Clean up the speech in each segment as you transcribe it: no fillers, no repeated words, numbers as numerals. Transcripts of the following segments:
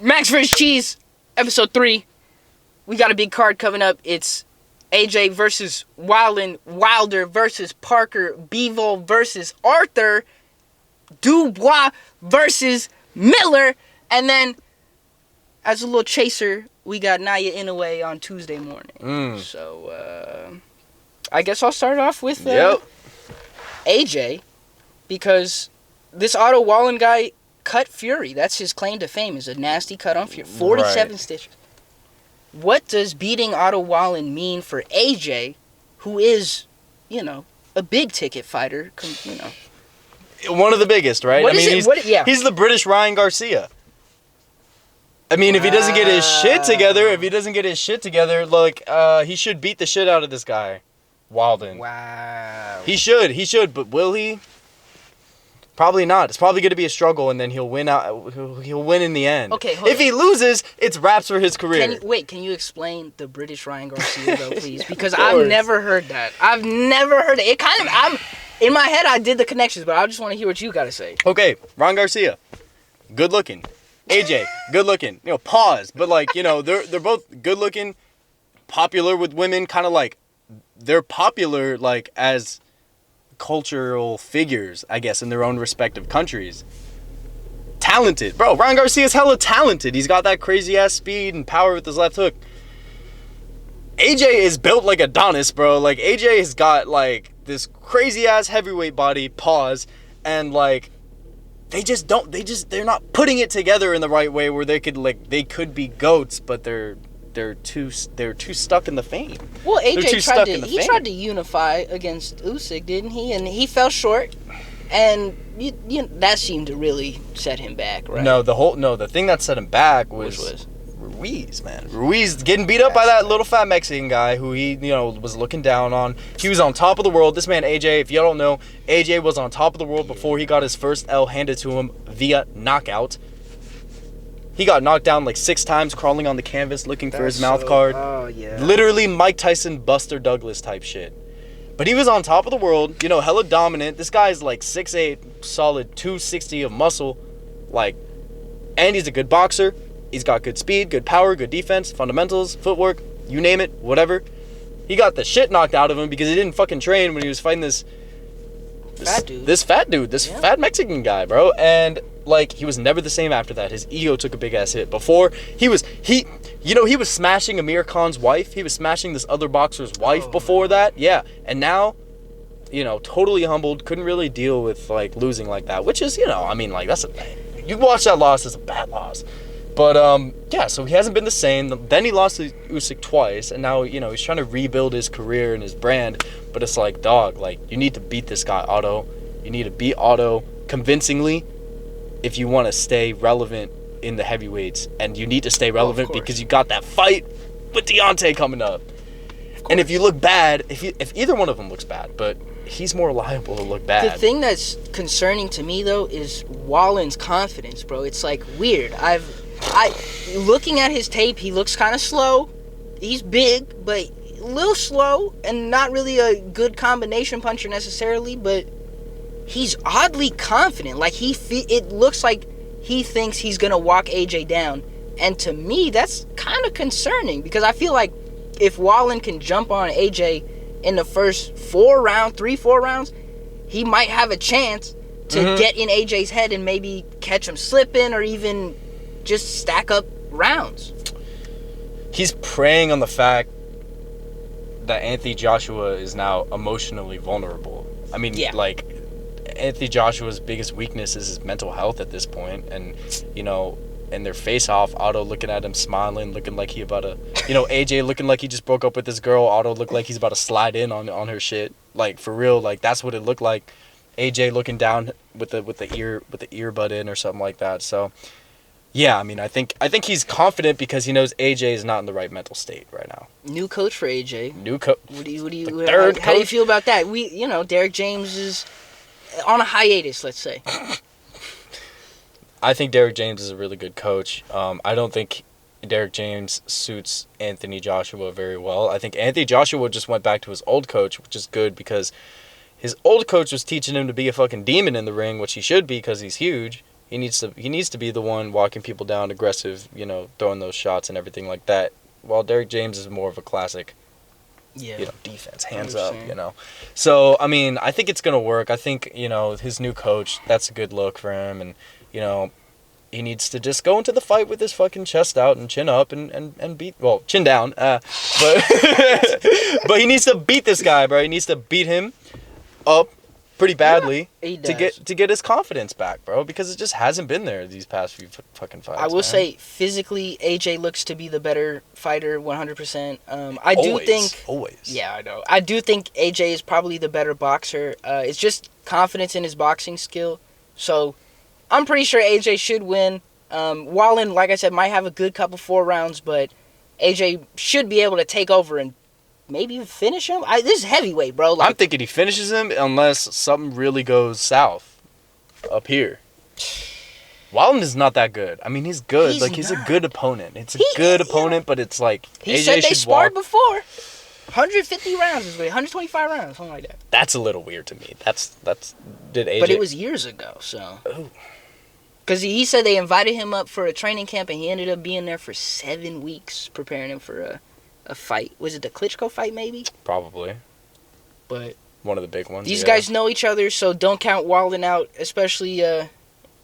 Max vs. Cheese, episode 3. We got a big card coming up. It's AJ versus Wallin, Wilder versus Parker, Bivol versus Arthur, Dubois versus Miller, and then as a little chaser, we got Naya Inoue on Tuesday morning. So I guess I'll start off with AJ, because this Otto Wallin guy cut Fury. That's his claim to fame, is a nasty cut on Fury. 47 stitches. What does beating Otto Wallin mean for AJ, who is, a big ticket fighter, One of the biggest, right? He's the British Ryan Garcia. I mean, if he doesn't get his shit together, he should beat the shit out of this guy, Walden. Wow. He should, but will he? Probably not. It's probably going to be a struggle, and then he'll win in the end. Okay, if he loses, it's raps for his career. Can you explain the British Ryan Garcia, though, please? Because I've never heard that. I've never heard it. In my head, I did the connections, but I just want to hear what you got to say. Okay, Ryan Garcia, good looking. AJ, good looking. Pause. But they're both good looking, popular with women, kind of they're popular as cultural figures, I guess, in their own respective countries. Talented. Bro, Ryan Garcia's hella talented. He's got that crazy ass speed and power with his left hook. AJ is built like Adonis, bro. AJ has got this crazy ass heavyweight body, pause, and they're not putting it together in the right way where they could be goats, but they're too stuck in the fame. Well, AJ tried to unify against Usyk, didn't he? And he fell short, and that seemed to really set him back, right? The thing that set him back was Ruiz, man. Ruiz getting beat up by that little fat Mexican guy who he, was looking down on. He was on top of the world. This man, AJ, if y'all don't know, AJ was on top of the world before he got his first L handed to him via knockout. He got knocked down 6 times, crawling on the canvas, looking for his mouth guard. Oh, yeah. Literally Mike Tyson, Buster Douglas type shit. But he was on top of the world, hella dominant. This guy's 6'8", solid 260 of muscle. And he's a good boxer. He's got good speed, good power, good defense, fundamentals, footwork, you name it, whatever. He got the shit knocked out of him because he didn't fucking train when he was fighting this fat Mexican guy, bro. And he was never the same after that. His ego took a big ass hit. Before he was smashing Amir Khan's wife. He was smashing this other boxer's wife before that. Yeah. And now, totally humbled, couldn't really deal with losing like that, which is, that's you watch that loss as a bad loss. But so he hasn't been the same. Then he lost to Usyk twice, and now he's trying to rebuild his career and his brand. But it's dog, you need to beat this guy, Otto. You need to beat Otto convincingly if you want to stay relevant in the heavyweights, and you need to stay relevant because you got that fight with Deontay coming up. And if you look bad, if either one of them looks bad, but he's more liable to look bad. The thing that's concerning to me though is Wallin's confidence, bro. It's weird. Looking at his tape, he looks kind of slow. He's big, but a little slow, and not really a good combination puncher necessarily, but he's oddly confident. It looks like he thinks he's gonna walk AJ down, and to me, that's kind of concerning because I feel like if Wallin can jump on AJ in the first 4 rounds, he might have a chance to get in AJ's head and maybe catch him slipping or even just stack up rounds. He's preying on the fact that Anthony Joshua is now emotionally vulnerable. I mean, Anthony Joshua's biggest weakness is his mental health at this point, and and their face off, Otto looking at him smiling, looking like he about to, AJ looking like he just broke up with this girl, Otto looked like he's about to slide in on her shit, for real, that's what it looked like. AJ looking down with the earbud in or something like that. So yeah, I think he's confident because he knows AJ is not in the right mental state right now. New coach for AJ. New coach. How do you feel about that? Derek James is on a hiatus, let's say. I think Derek James is a really good coach. I don't think Derek James suits Anthony Joshua very well. I think Anthony Joshua just went back to his old coach, which is good because his old coach was teaching him to be a fucking demon in the ring, which he should be because he's huge. He needs to be the one walking people down, aggressive, you know, throwing those shots and everything like that. While Derrick James is more of a classic, you know, defense, hands up, you know. So, I mean, I think it's going to work. I think, you know, his new coach, that's a good look for him. And, you know, he needs to just go into the fight with his fucking chest out and chin up and beat, well, chin down. But but he needs to beat this guy, bro. He needs to beat him up pretty badly to get his confidence back, bro, because it just hasn't been there these past few fucking fights. I will say physically AJ looks to be the better fighter 100%. I do think yeah, I know. I do think AJ is probably the better boxer. It's just confidence in his boxing skill. So I'm pretty sure AJ should win. Wallin, like I said, might have a good couple 4 rounds, but AJ should be able to take over and maybe even finish him. This is heavyweight, bro. Like, I'm thinking he finishes him unless something really goes south up here. Wallin is not that good. I mean, he's good. He's a good opponent. It's a good opponent, but it's like he AJ said they should sparred before. 150 rounds is 125 rounds, something like that. That's a little weird to me. That's did AJ? But it was years ago, so. Oh. Because he said they invited him up for a training camp, and he ended up being there for 7 weeks preparing him for a fight. Was it the Klitschko fight, maybe? Probably. But one of the big ones. These guys know each other, so don't count Wallin out, especially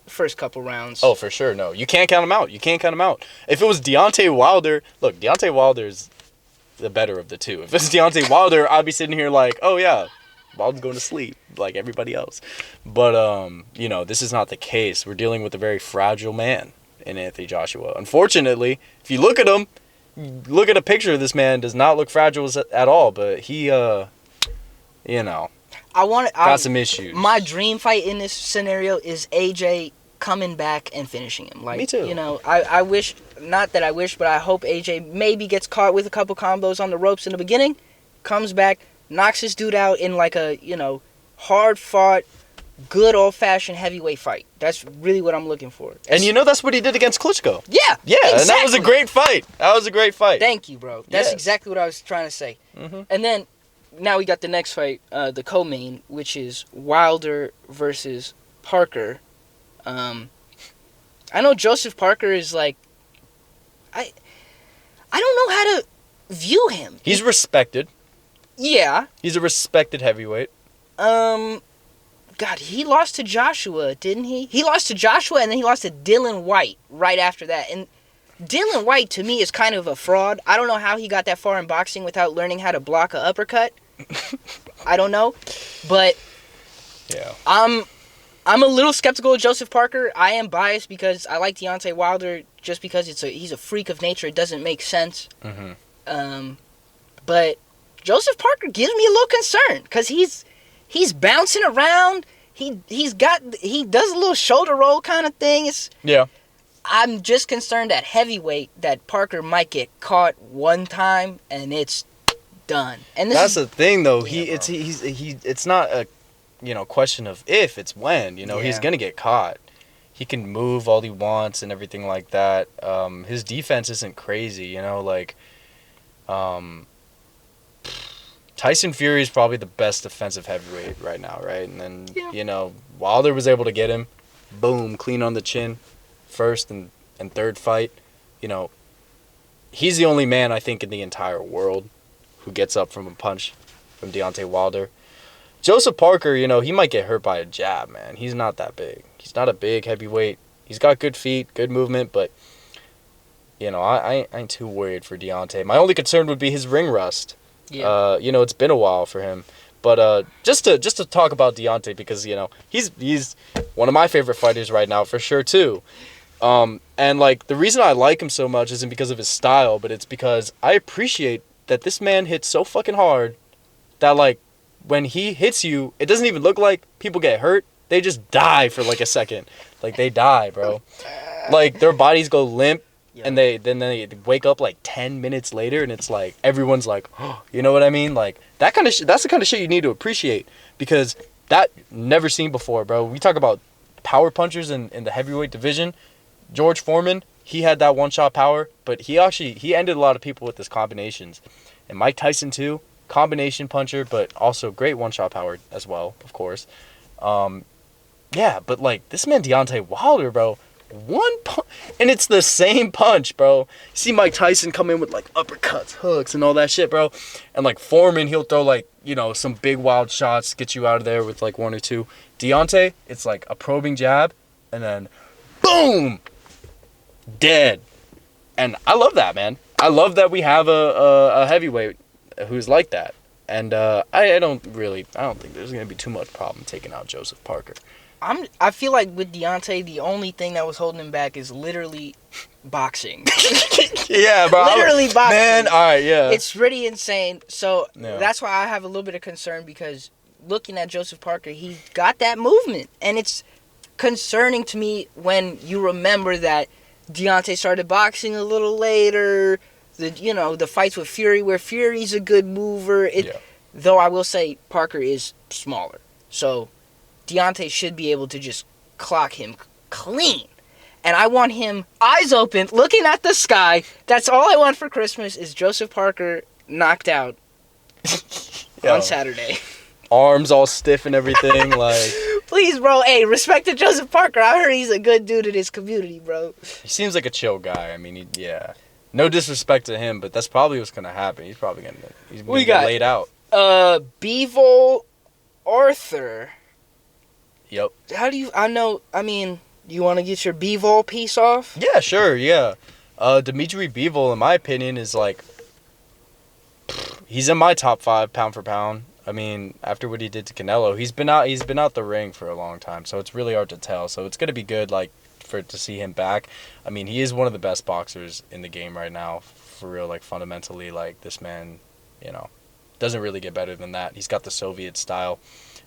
first couple rounds. Oh, for sure. No, you can't count him out. You can't count him out. If it was Deontay Wilder, look, Deontay Wilder's the better of the two. If it's Deontay Wilder, I'd be sitting here like, oh yeah, Wilder's going to sleep like everybody else. But you know, this is not the case. We're dealing with a very fragile man in Anthony Joshua. Unfortunately, if you look at him, look at a picture of this man, does not look fragile at all. But he, you know, got some issues. My dream fight in this scenario is AJ coming back and finishing him. Like, me too. You know, I wish, not that I wish, but I hope AJ maybe gets caught with a couple combos on the ropes in the beginning, comes back, knocks this dude out in like a, you know, hard-fought, good old-fashioned heavyweight fight. That's really what I'm looking for. And you know that's what he did against Klitschko. Yeah. Yeah, exactly. And that was a great fight. That was a great fight. Thank you, bro. That's exactly what I was trying to say. Mm-hmm. And then, now we got the next fight, the co-main, which is Wilder versus Parker. I know Joseph Parker is like, I don't know how to view him. He's respected. Yeah. He's a respected heavyweight. God, he lost to Joshua, didn't he? He lost to Joshua, and then he lost to Dylan White right after that. And Dylan White, to me, is kind of a fraud. I don't know how he got that far in boxing without learning how to block an uppercut. I don't know. But yeah, I'm a little skeptical of Joseph Parker. I am biased because I like Deontay Wilder just because he's a freak of nature. It doesn't make sense. Mm-hmm. But Joseph Parker gives me a little concern because he's bouncing around. He does a little shoulder roll kind of thing. I'm just concerned at heavyweight that Parker might get caught one time and it's done. And that's the thing, though. Yeah, It's not a, you know, question of if, it's when. You know, he's gonna get caught. He can move all he wants and everything like that. His defense isn't crazy. You know, like, Tyson Fury is probably the best defensive heavyweight right now, right? And then you know, Wilder was able to get him, boom, clean on the chin, first and third fight. You know, he's the only man I think in the entire world who gets up from a punch from Deontay Wilder. Joseph Parker, you know, he might get hurt by a jab, man. He's not that big. He's not a big heavyweight. He's got good feet, good movement, but, you know, I ain't too worried for Deontay. My only concern would be his ring rust. Yeah. You know, it's been a while for him. But just to talk about Deontay, because, you know, he's one of my favorite fighters right now, for sure, too. And, like, the reason I like him so much isn't because of his style, but it's because I appreciate that this man hits so fucking hard that, like, when he hits you, it doesn't even look like people get hurt. They just die for, like, a second. Like, they die, bro. Like, their bodies go limp, and they wake up, like, 10 minutes later, and it's like, everyone's like, oh, you know what I mean? Like, that kind of that's the kind of shit you need to appreciate, because that, never seen before, bro. We talk about power punchers in the heavyweight division. George Foreman, he had that one-shot power, but he ended a lot of people with his combinations. And Mike Tyson, too, combination puncher, but also great one-shot power as well, of course. Yeah, but like this man Deontay Wilder, bro, one punch, and it's the same punch, bro. You see Mike Tyson come in with like uppercuts, hooks, and all that shit, bro. And like Foreman, he'll throw like, you know, some big wild shots, get you out of there with like one or two. Deontay, it's like a probing jab, and then boom, dead. And I love that, man. I love that we have a heavyweight who's like that. And I don't think there's gonna be too much problem taking out Joseph Parker. I feel like with Deontay, the only thing that was holding him back is literally boxing. Yeah, bro. Literally boxing. Man, all right, yeah. It's pretty insane. So Yeah. that's why I have a little bit of concern, because looking at Joseph Parker, he got that movement. And it's concerning to me when you remember that Deontay started boxing a little later. The fights with Fury, where Fury's a good mover. Though I will say Parker is smaller. So Deontay should be able to just clock him clean. And I want him eyes open, looking at the sky. That's all I want for Christmas is Joseph Parker knocked out on Saturday. Arms all stiff and everything, like. Please, bro. Hey, respect to Joseph Parker. I heard he's a good dude in his community, bro. He seems like a chill guy. I mean, yeah. No disrespect to him, but that's probably what's gonna happen. He's probably gonna get laid out. Bivol Arthur. Yep. You want to get your Bivol piece off? Yeah, sure, yeah. Dimitri Bivol, in my opinion, is like, he's in my top 5 pound for pound. I mean, after what he did to Canelo, he's been out the ring for a long time, so it's really hard to tell. So it's gonna be good, like, to see him back. I mean, he is one of the best boxers in the game right now, for real. Like, fundamentally, like, this man, doesn't really get better than that. He's got the Soviet style.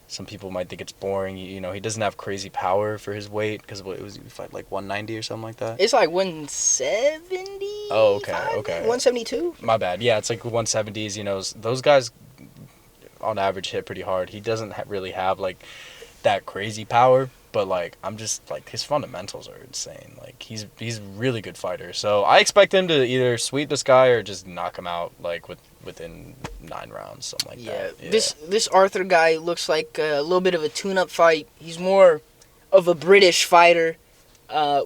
Some people might think it's boring. He doesn't have crazy power for his weight, because he fight like 190 or something like that. It's like 170. Oh, okay. 172. My bad. Yeah, it's like 170s. Those guys on average hit pretty hard. He doesn't really have like that crazy power, but like I'm just like his fundamentals are insane. Like he's a really good fighter. So I expect him to either sweep this guy or just knock him out like within 9 rounds, something like that. Yeah. This Arthur guy looks like a little bit of a tune-up fight. He's more of a British fighter.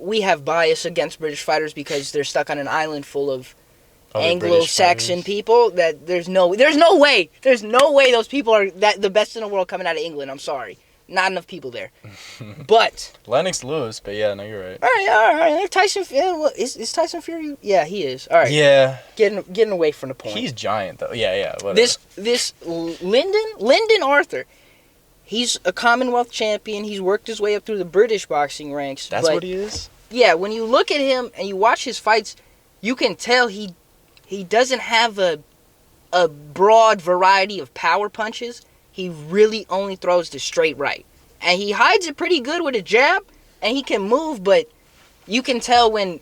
We have bias against British fighters because they're stuck on an island full of Anglo-Saxon people. That there's no way those people are the best in the world coming out of England. I'm sorry. Not enough people there. But Lennox Lewis, but yeah, no, you're right. All right. Tyson, is Tyson Fury? Yeah, he is. All right. Yeah. Getting away from the point. He's giant though. Yeah. Whatever. This Lyndon Arthur, he's a Commonwealth champion. He's worked his way up through the British boxing ranks. That's what he is? Yeah, when you look at him and you watch his fights, you can tell he doesn't have a broad variety of power punches. He really only throws the straight right. And he hides it pretty good with a jab, and he can move, but you can tell when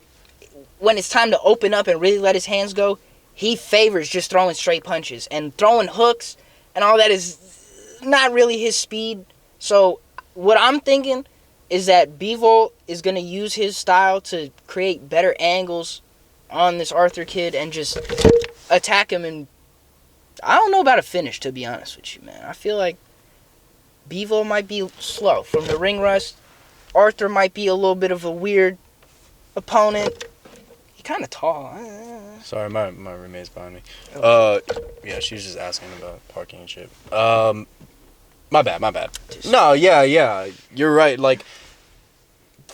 it's time to open up and really let his hands go, he favors just throwing straight punches. And throwing hooks and all that is not really his speed. So what I'm thinking is that Bivol is going to use his style to create better angles on this Arthur kid and just attack him. And I don't know about a finish, to be honest with you, man. I feel like Bivol might be slow from the ring rust. Arthur might be a little bit of a weird opponent. He's kind of tall. Sorry, my roommate's behind me. Yeah, she was just asking about parking and shit. My bad. No, yeah, you're right. Like,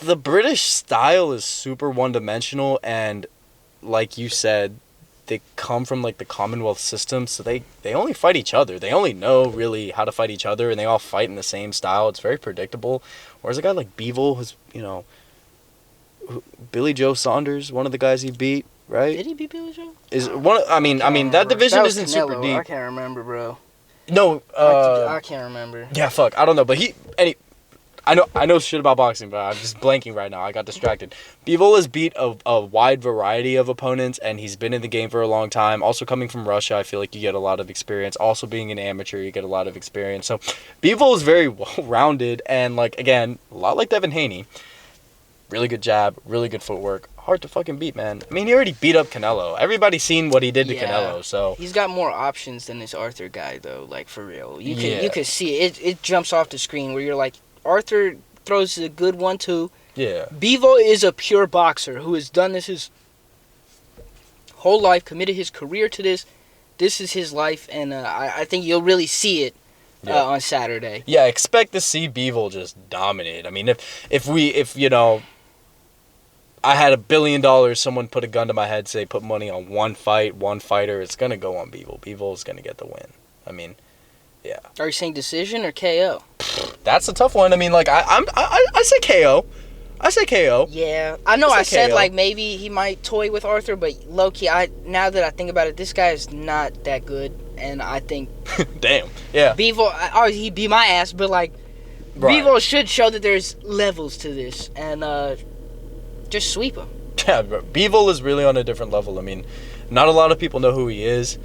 the British style is super one-dimensional, and like you said, they come from like the Commonwealth system, so they only fight each other. They only know really how to fight each other, and they all fight in the same style. It's very predictable. Whereas a guy like Bivol, who's Billy Joe Saunders, one of the guys he beat, right? Did he beat Billy Joe? Is one? I mean that division isn't super deep. I can't remember, bro. No, I can't remember. Yeah, fuck, I don't know, but I know shit about boxing, but I'm just blanking right now. I got distracted. Bivol has beat a wide variety of opponents, and he's been in the game for a long time. Also coming from Russia, I feel like you get a lot of experience. Also being an amateur, you get a lot of experience. So Bivol is very well-rounded, and like again, a lot like Devin Haney. Really good jab, really good footwork. Hard to fucking beat, man. I mean, he already beat up Canelo. Everybody's seen what he did to Canelo, so... He's got more options than this Arthur guy, though, like, for real. You can see it. It jumps off the screen where you're like, Arthur throws a good 1-2. Yeah. Bivol is a pure boxer who has done this his whole life, committed his career to this. This is his life, and I think you'll really see it on Saturday. Yeah, expect to see Bivol just dominate. I mean, if you know, I had $1 billion, someone put a gun to my head, say put money on one fight, one fighter, it's gonna go on Bivol. Bivol's gonna get the win. I mean, yeah. Are you saying decision or KO? That's a tough one. I mean, like I say KO. I say KO. Yeah, I know. I said KO. like maybe he might toy with Arthur, but low key, now that I think about it, this guy is not that good, and I think damn, yeah. Bivol, he'd be my ass, but like Right. Bivol should show that there's levels to this, and just sweep him. Yeah, Bivol is really on a different level. I mean, not a lot of people know who he is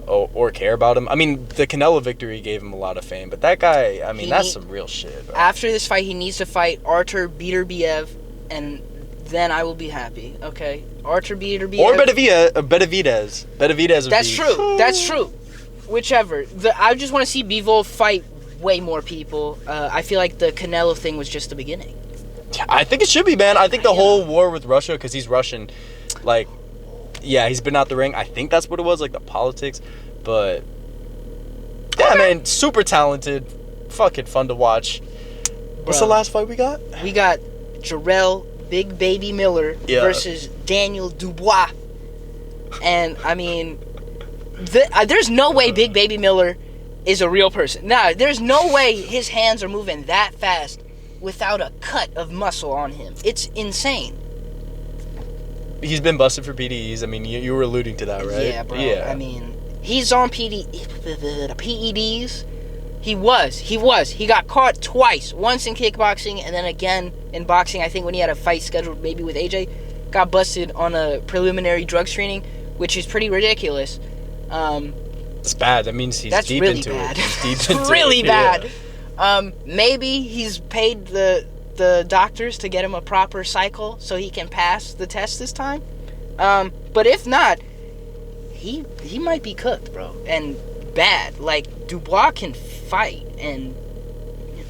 or care about him. I mean, the Canelo victory gave him a lot of fame, but that guy, I mean, that's some real shit. Bro. After this fight, he needs to fight Artur Beterbiev, and then I will be happy. Okay, Artur Beterbiev or Benavidez. Benavidez. That's true. That's true. Whichever. I just want to see Bivol fight way more people. I feel like the Canelo thing was just the beginning. I think it should be, man. I think the whole war with Russia, because he's Russian, like, yeah, he's been out the ring. I think that's what it was, like the politics. But yeah, man, super talented, fucking fun to watch. What's the last fight we got? We got Jarrell Big Baby Miller versus Daniel Dubois. And, I mean, there's no way Big Baby Miller is a real person. Nah, there's no way his hands are moving that fast without a cut of muscle on him. It's insane. He's been busted for PEDs. I mean, you were alluding to that, right? Yeah, bro. Yeah. I mean, he's on PEDs. He was. He got caught twice. Once in kickboxing and then again in boxing. I think when he had a fight scheduled maybe with AJ. Got busted on a preliminary drug screening, which is pretty ridiculous. It's bad. That means he's deep really into bad. it. He's deep It's into really it. bad. Yeah. Maybe he's paid the doctors to get him a proper cycle so he can pass the test this time. But if not, he might be cooked, bro. And bad. Like, Dubois can fight. And,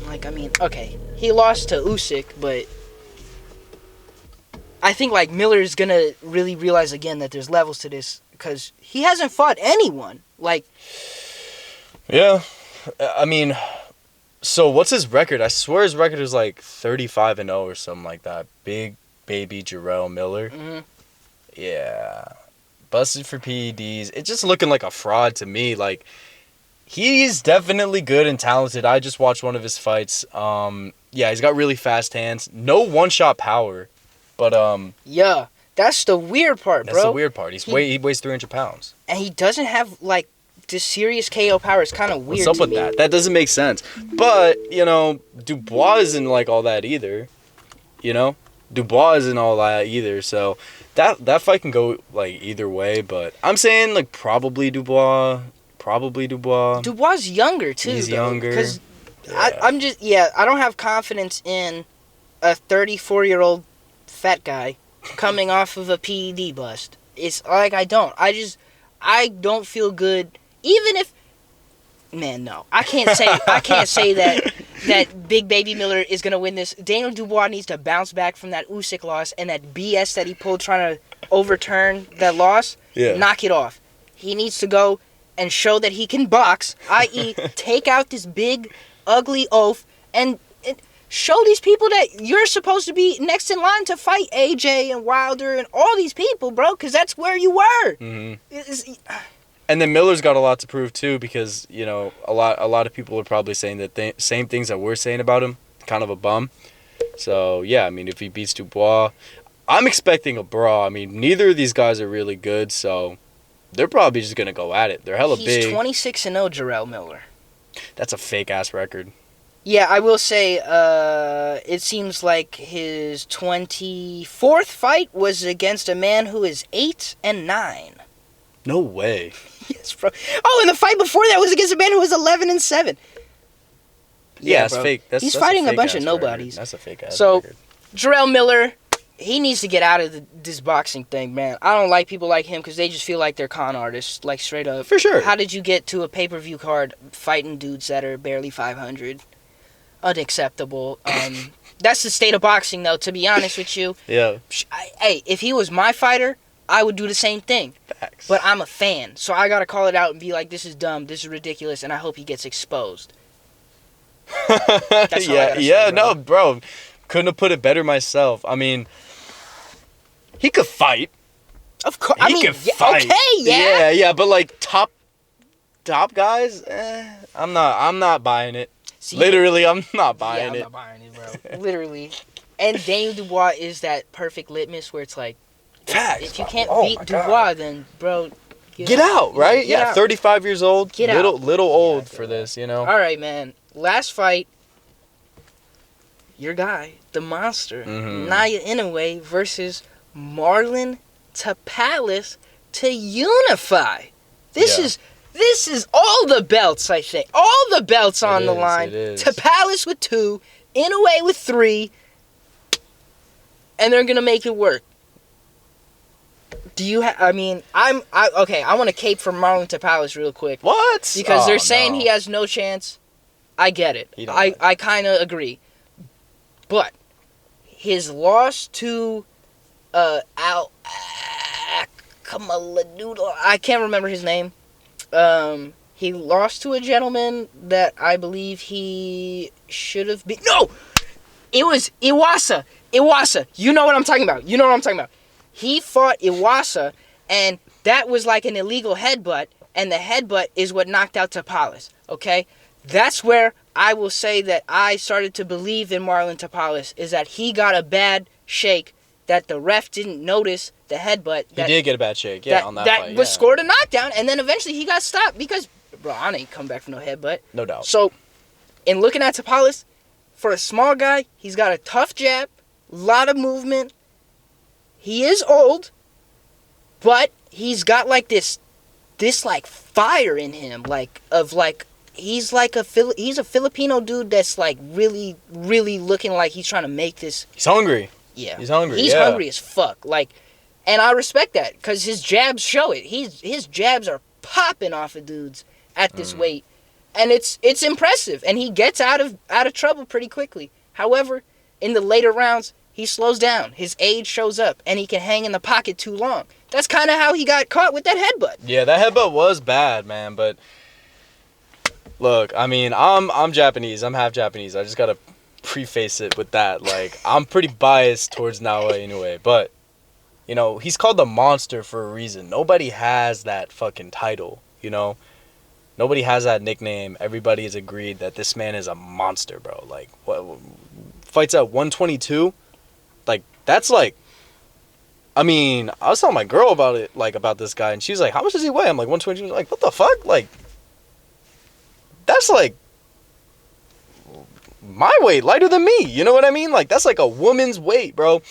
like, I mean, okay. He lost to Usyk, but I think, like, Miller's gonna really realize again that there's levels to this. Because he hasn't fought anyone. Like... Yeah. I mean... So, what's his record? I swear his record is like 35-0 or something like that. Big baby Jarrell Miller. Mm-hmm. Yeah. Busted for PEDs. It's just looking like a fraud to me. Like, he's definitely good and talented. I just watched one of his fights. Yeah, he's got really fast hands. No one-shot power. But, yeah. That's the weird part, bro. That's the weird part. He weighs 300 pounds. And he doesn't have, like, this serious KO power. Is kind of weird. What's up with that? That doesn't make sense. But, you know, Dubois isn't like all that either. You know? Dubois isn't all that either. So, that fight can go, like, either way. But I'm saying, like, probably Dubois. Dubois is younger, too. He's younger. Because I don't have confidence in a 34-year-old fat guy coming off of a PED bust. It's like I don't feel good. Even if, man, no, I can't say that Big Baby Miller is gonna win this. Daniel Dubois needs to bounce back from that Usyk loss and that BS that he pulled trying to overturn that loss. Yeah. Knock it off. He needs to go and show that he can box, i.e., take out this big, ugly oaf and show these people that you're supposed to be next in line to fight AJ and Wilder and all these people, bro, because that's where you were. Mm-hmm. And then Miller's got a lot to prove too, because you know a lot of people are probably saying that same things that we're saying about him. Kind of a bum. So yeah, I mean, if he beats Dubois, I'm expecting a brawl. I mean, neither of these guys are really good, so they're probably just gonna go at it. They're hella big. He's 26-0, Jarrell Miller. That's a fake ass record. Yeah, I will say, it seems like his 24th fight was against a man who is 8-9. No way. Yes, bro. Oh, and the fight before that was against a man who was 11-7. Yeah, it's fake. He's fighting a bunch of nobodies. That's a fake ass So, record. Jarrell Miller, he needs to get out of this boxing thing, man. I don't like people like him because they just feel like they're con artists, like straight up. For sure. How did you get to a pay-per-view card fighting dudes that are barely 500? unacceptable. That's the state of boxing, though, to be honest with you. Yeah. Hey, if he was my fighter, I would do the same thing. Facts. But I'm a fan, so I gotta call it out and be like, this is dumb, this is ridiculous, and I hope he gets exposed. That's all I gotta say, no, bro. Couldn't have put it better myself. I mean, he could fight. Of course. He could fight. Okay, yeah, but like top guys, I'm not buying it. See, Literally, I'm not buying it. I'm not buying it, bro. Literally. And Daniel Dubois is that perfect litmus where it's like, Facts. if you can't Oh beat my Dubois, God. then, bro, Get out, right? Get out. 35 years old. Get little old Yeah, for this, you know. All right, man. Last fight. Your guy, the monster, Naya Inoue versus Marlon Tapales to unify. This is all the belts, I think. All the belts on the line. It is. Tapales with 2, Inoue with 3, and they're gonna make it work. Do you? I want to cape for Marlon Tapales real quick. What? Because they're saying he has no chance. I get it. I kind of agree. But his loss to Al Kamaladoodle, I can't remember his name. He lost to a gentleman that I believe he should have been. No! It was Iwasa. You know what I'm talking about. He fought Iwasa, and that was like an illegal headbutt, and the headbutt is what knocked out Tapales, okay? That's where I will say that I started to believe in Marlon Tapales, is that he got a bad shake, that the ref didn't notice the headbutt. He did get a bad shake, on that fight. That was scored a knockdown, and then eventually he got stopped because, bro, I ain't come back from no headbutt. No doubt. So, in looking at Tapales, for a small guy, he's got a tough jab, lot of movement. He is old, but he's got like this like fire in him, he's a Filipino dude that's like really, really looking like he's trying to make this. He's hungry. Yeah, he's hungry. He's hungry as fuck. And I respect that because his jabs show it. His jabs are popping off of dudes at this weight, and it's impressive. And he gets out of trouble pretty quickly. However, in the later rounds, he slows down. His age shows up, and he can hang in the pocket too long. That's kind of how he got caught with that headbutt. Yeah, that headbutt was bad, man. But look, I mean, I'm Japanese. I'm half Japanese. I just gotta preface it with that. Like, I'm pretty biased towards Naoya Inoue, but you know, he's called the monster for a reason. Nobody has that fucking title, you know. Nobody has that nickname. Everybody has agreed that this man is a monster, bro. Like, what fights at 122? Like, that's like, I mean, I was telling my girl about it, like, about this guy, and she's like, how much does he weigh? I'm like, 120. Like, what the fuck? Like, that's like my weight, lighter than me. You know what I mean? Like, that's like a woman's weight, bro.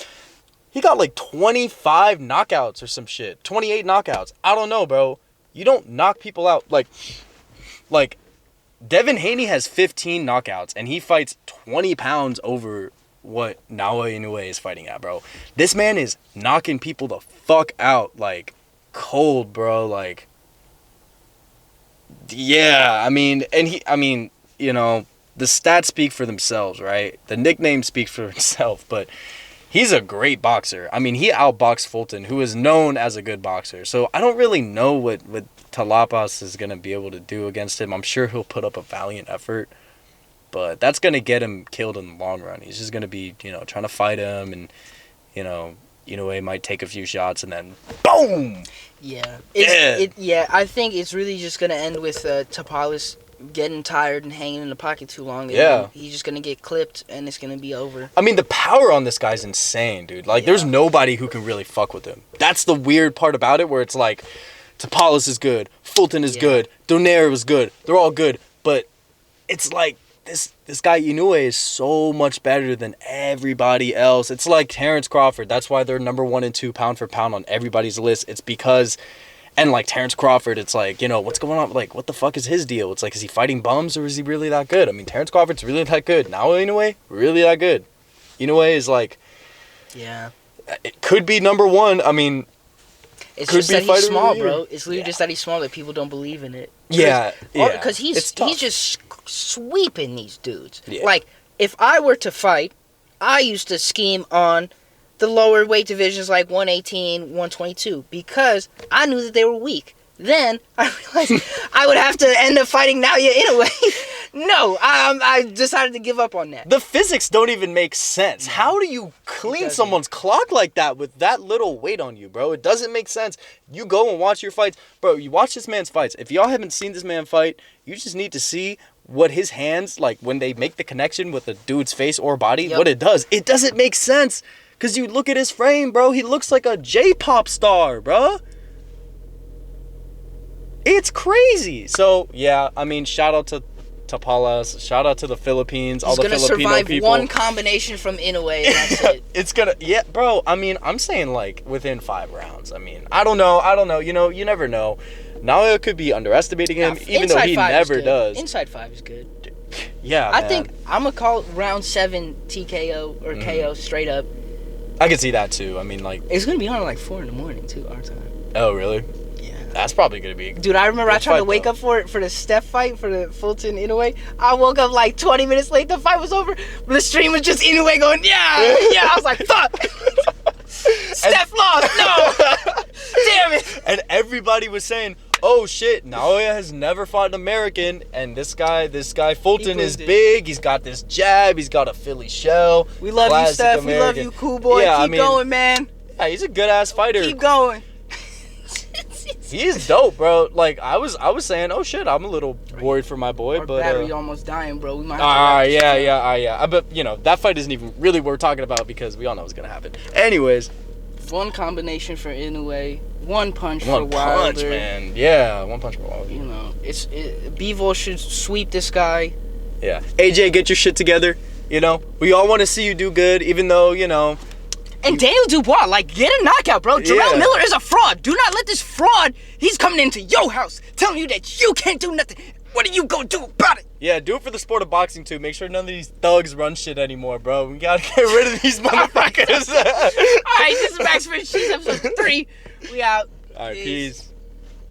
He got like 25 knockouts or some shit. 28 knockouts. I don't know, bro. You don't knock people out. Like Devin Haney has 15 knockouts, and he fights 20 pounds over what Naoya Inoue is fighting at, bro. This man is knocking people the fuck out, like, cold, bro. Like, yeah, I mean, you know, the stats speak for themselves, right? The nickname speaks for itself, but he's a great boxer. I mean, he outboxed Fulton, who is known as a good boxer. So I don't really know what Tapales is going to be able to do against him. I'm sure he'll put up a valiant effort, but that's going to get him killed in the long run. He's just going to be, you know, trying to fight him, and, you know, Inoue might take a few shots and then boom. Yeah. I think it's really just going to end with Tapales getting tired and hanging in the pocket too long. Yeah. He's just going to get clipped, and it's going to be over. I mean, the power on this guy's insane, dude. Like, there's nobody who can really fuck with him. That's the weird part about it, where it's like, Tapales is good, Fulton is good, Donaire was good. They're all good, but it's like this guy Inoue is so much better than everybody else. It's like Terrence Crawford. That's why they're number 1 and 2 pound for pound on everybody's list. It's because, and like Terrence Crawford, it's like, you know, what's going on? Like, what the fuck is his deal? It's like, is he fighting bums or is he really that good? I mean, Terrence Crawford's really that good. Now Inoue, really that good. Inoue is like, it could be number 1. I mean, it's just that he's small, bro. It's literally just that he's small, that people don't believe in it. Yeah. Because he's just sweeping these dudes. Yeah. Like, if I were to fight, I used to scheme on the lower weight divisions like 118, 122 because I knew that they were weak. Then I realized I would have to end up fighting Naoya Inoue. No, I decided to give up on that. The physics don't even make sense. How do you clean someone's clock like that with that little weight on you, bro? It doesn't make sense. You go and watch your fights. Bro, you watch this man's fights. If y'all haven't seen this man fight, you just need to see what his hands, like when they make the connection with the dude's face or body, what it does. It doesn't make sense. Because you look at his frame, bro. He looks like a J-pop star, bro. It's crazy. So, yeah, I mean, shout out to Tapales. Shout out to the Philippines. All the Filipino people. He's going to survive one combination from Inoue, and that's it. It's going to... Yeah, bro, I mean, I'm saying, like, within 5 rounds. I mean, I don't know. You know, you never know. Naoya could be underestimating him, even though he never does. Inside 5 is good. Yeah, I think I'm going to call round 7 TKO or KO straight up. I could see that, too. I mean, like... It's going to be on, like, 4 in the morning, too, our time. Oh, really? That's probably going to be... Dude, I remember I tried to wake up for the Steph fight, for the Fulton Inoue. I woke up like 20 minutes late. The fight was over. The stream was just Inoue going, yeah. I was like, fuck. Steph lost. No. Damn it. And everybody was saying, oh, shit, Naoya has never fought an American. And this guy Fulton is big. He's got this jab. He's got a Philly shell. We love you, Steph. We love you, cool boy. Yeah, Keep going, man. Yeah, he's a good-ass fighter. Keep going. He's dope, bro. Like I was saying, oh shit, I'm a little worried for my boy, but battery almost dying, bro. We might have to yeah. But you know that fight isn't even really what we're talking about because we all know what's gonna happen. Anyways, one combination for Inoue, one punch for Wilder. One punch, man. Yeah, one punch for Wilder. You know, Bivol should sweep this guy. Yeah, AJ, get your shit together. You know, we all want to see you do good, even though you know. And Daniel Dubois, like, get a knockout, bro. Jarrell Miller is a fraud. Do not let this fraud, he's coming into your house telling you that you can't do nothing. What are you going to do about it? Yeah, do it for the sport of boxing, too. Make sure none of these thugs run shit anymore, bro. We got to get rid of these motherfuckers. All right, this is Max Rich Cheese, episode 3. We out. All right, peace.